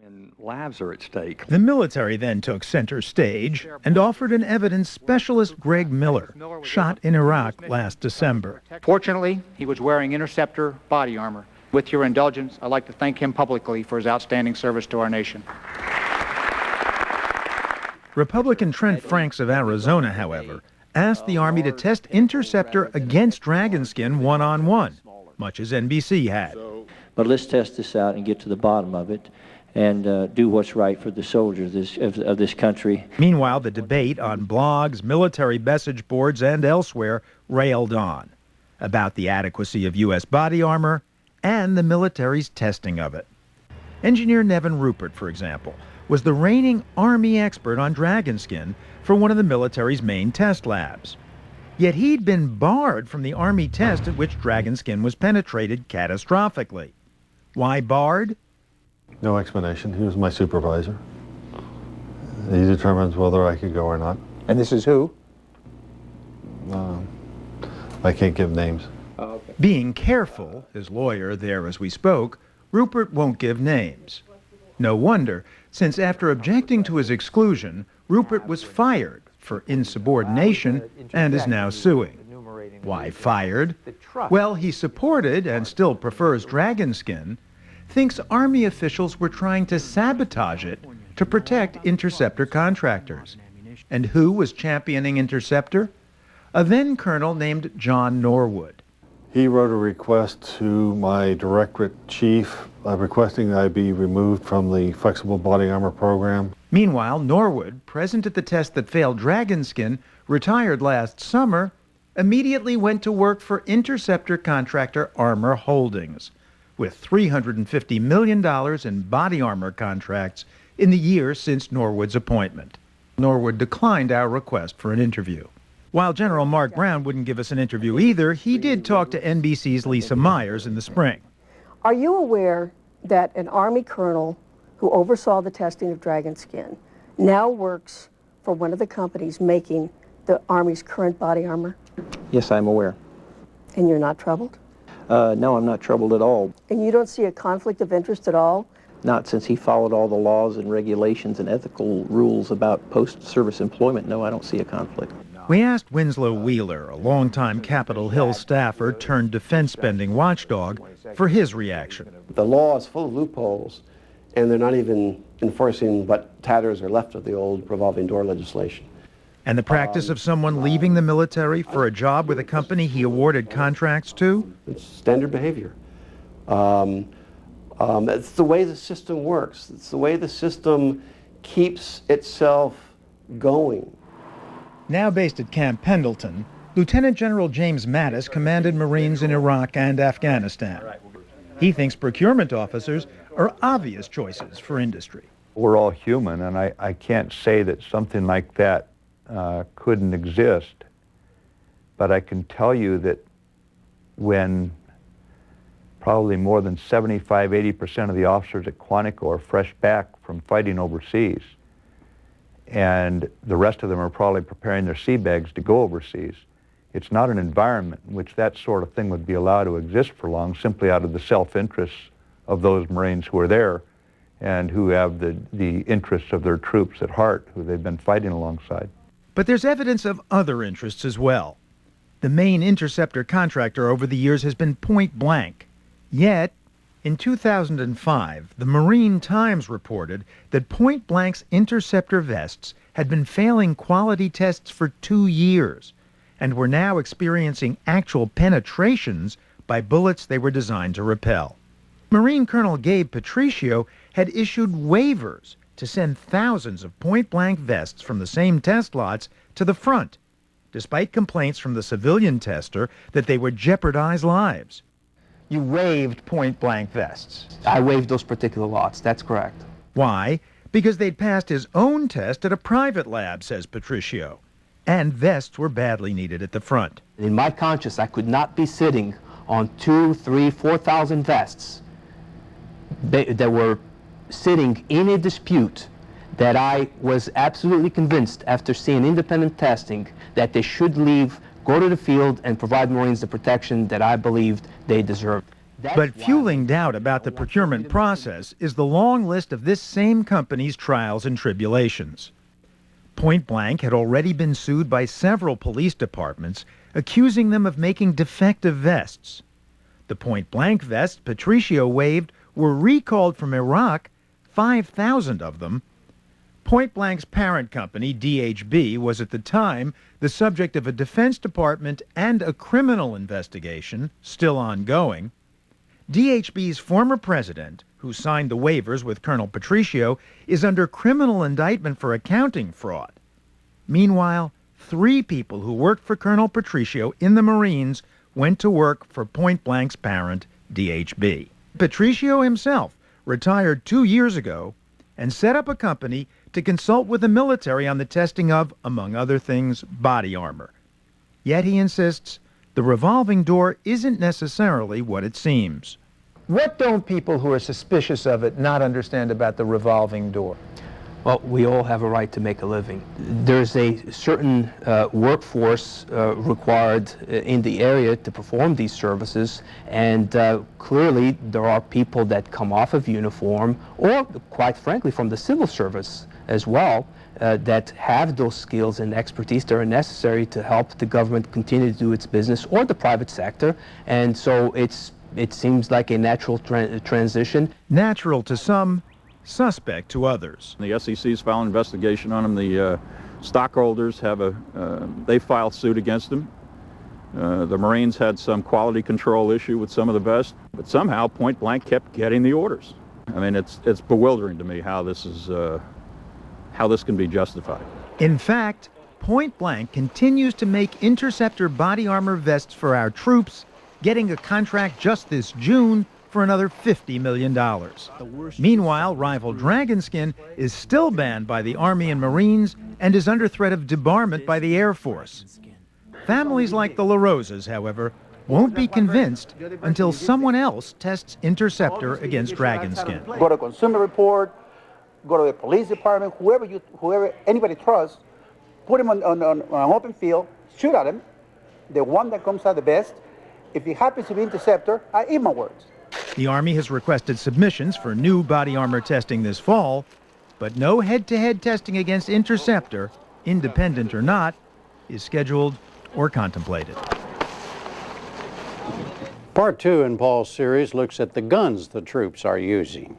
And lives are at stake. The military then took center stage and offered an evidence specialist, Greg Miller, shot in Iraq last December. Fortunately, he was wearing interceptor body armor. With your indulgence, I'd like to thank him publicly for his outstanding service to our nation. Republican Trent Franks of Arizona, however, asked the Army to test Interceptor against Dragonskin one-on-one, much as NBC had. But let's test this out and get to the bottom of it and do what's right for the soldiers of this country. Meanwhile, the debate on blogs, military message boards, and elsewhere railed on about the adequacy of U.S. body armor and the military's testing of it. Engineer Nevin Rupert, for example, was the reigning Army expert on Dragonskin for one of the military's main test labs. Yet he'd been barred from the Army test at which Dragonskin was penetrated catastrophically. Why barred? No explanation. He was my supervisor. He determines whether I could go or not. And this is who? I can't give names. Oh, okay. Being careful, his lawyer there as we spoke, Rupert won't give names. No wonder, since after objecting to his exclusion, Rupert was fired for insubordination and is now suing. Why fired? Well, he supported and still prefers Dragonskin, thinks Army officials were trying to sabotage it to protect Interceptor contractors. And who was championing Interceptor? A then colonel named John Norwood. He wrote a request to my directorate chief requesting that I be removed from the flexible body armor program. Meanwhile, Norwood, present at the test that failed Dragonskin, retired last summer, immediately went to work for Interceptor contractor Armor Holdings, with $350 million in body armor contracts in the year since Norwood's appointment. Norwood declined our request for an interview. While General Mark Brown wouldn't give us an interview either, he did talk to NBC's Lisa Myers in the spring. Are you aware that an Army colonel who oversaw the testing of Dragonskin now works for one of the companies making the Army's current body armor? Yes, I'm aware. And you're not troubled? No, I'm not troubled at all. And you don't see a conflict of interest at all? Not since he followed all the laws and regulations and ethical rules about post-service employment. No, I don't see a conflict. We asked Winslow Wheeler, a longtime Capitol Hill staffer turned defense spending watchdog, for his reaction. The law is full of loopholes, and they're not even enforcing what tatters are left of the old revolving door legislation. And the practice of someone leaving the military for a job with a company he awarded contracts to? It's standard behavior. It's the way the system works. It's the way the system keeps itself going. Now based at Camp Pendleton, Lieutenant General James Mattis commanded Marines in Iraq and Afghanistan. He thinks procurement officers are obvious choices for industry. We're all human, and I can't say that something like that couldn't exist, but I can tell you that when probably more than 75–80% of the officers at Quantico are fresh back from fighting overseas, and the rest of them are probably preparing their sea bags to go overseas. It's not an environment in which that sort of thing would be allowed to exist for long, simply out of the self-interest of those Marines who are there and who have the interests of their troops at heart, who they've been fighting alongside. But there's evidence of other interests as well. The main Interceptor contractor over the years has been Point Blank. Yet, in 2005, the Marine Times reported that Point Blank's Interceptor vests had been failing quality tests for 2 years and were now experiencing actual penetrations by bullets they were designed to repel. Marine Colonel Gabe Patricio had issued waivers to send thousands of Point Blank vests from the same test lots to the front, despite complaints from the civilian tester that they would jeopardize lives. You waived Point Blank vests. I waived those particular lots, that's correct. Why? Because they'd passed his own test at a private lab, says Patricio. And vests were badly needed at the front. In my conscience, I could not be sitting on 2,000, 3,000, 4,000 vests that were sitting in a dispute that I was absolutely convinced after seeing independent testing that they should leave, go to the field, and provide Marines the protection that I believed they deserved. But fueling doubt about the procurement process is the long list of this same company's trials and tribulations. Point Blank had already been sued by several police departments, accusing them of making defective vests. The Point Blank vests Patricio waved were recalled from Iraq, 5,000 of them. Point Blank's parent company, DHB, was at the time the subject of a Defense Department and a criminal investigation, still ongoing. DHB's former president, who signed the waivers with Colonel Patricio, is under criminal indictment for accounting fraud. Meanwhile, 3 people who worked for Colonel Patricio in the Marines went to work for Point Blank's parent, DHB. Patricio himself retired 2 years ago and set up a company to consult with the military on the testing of, among other things, body armor. Yet he insists the revolving door isn't necessarily what it seems. What don't people who are suspicious of it not understand about the revolving door? Well, we all have a right to make a living. There's a certain workforce required in the area to perform these services, and clearly there are people that come off of uniform, or quite frankly from the civil service as well, that have those skills and expertise that are necessary to help the government continue to do its business, or the private sector, and so it seems like a natural transition. Natural to some, suspect to others. The SEC's filed an investigation on them. The stockholders have they filed suit against them. The Marines had some quality control issue with some of the vests, but somehow Point Blank kept getting the orders. I mean, it's bewildering to me how this is how this can be justified. In fact, Point Blank continues to make interceptor body armor vests for our troops, getting a contract just this June for another $50 million. Meanwhile, rival Dragonskin is still banned by the Army and Marines and is under threat of debarment by the Air Force. Families like the La Rosas, however, won't be convinced until someone else tests Interceptor against Dragonskin. Go to Consumer Report, go to the police department, whoever anybody trusts, put him on an open field, shoot at him. The one that comes out the best, if he happens to be Interceptor, I eat my words. The Army has requested submissions for new body armor testing this fall, but no head-to-head testing against Interceptor, independent or not, is scheduled or contemplated. Part 2 in Paul's series looks at the guns the troops are using.